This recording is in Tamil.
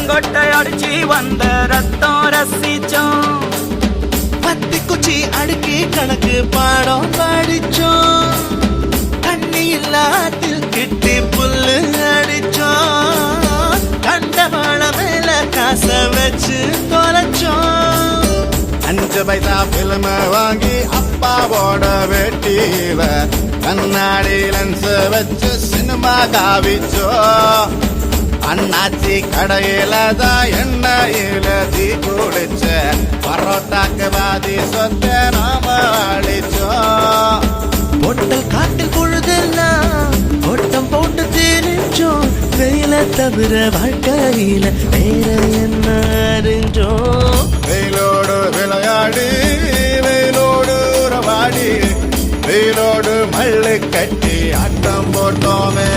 கொட்டை அடிச்சு வந்த ரத்தம் ரசிச்சோம். பத்தி குச்சி அடுக்கி கணக்கு பாடம் படிச்சோம். தண்ணி இல்லாத்தில் கிட்டி புல்லு அடிச்சோம். கண்டவாள மேல காச வச்சு தொலைச்சோம். 5 பைசா பிலிம வாங்கி அப்பாவோட வெட்டியில கண்ணாடி லென்ஸ் வச்சு சினிமா காவிச்சோ. அண்ணாச்சி கடையில தான் எண்ணெயில தீ குடிச்ச பரோட்டாக்கு வாதி சொத்த நாம அழிச்சோம். பொட்டல் காட்டில் பொழுதெல்லாம் ஓட்டம் போட்டு தெரிஞ்சோம். வெயில தவிர வாழ்க்கையில வேற என்ன அறிஞ்சோம். வெயிலோடு விளையாடி வெயிலோடு உறவாடி வெயிலோடு மல்லு கட்டி ஆட்டம் போட்டோமே.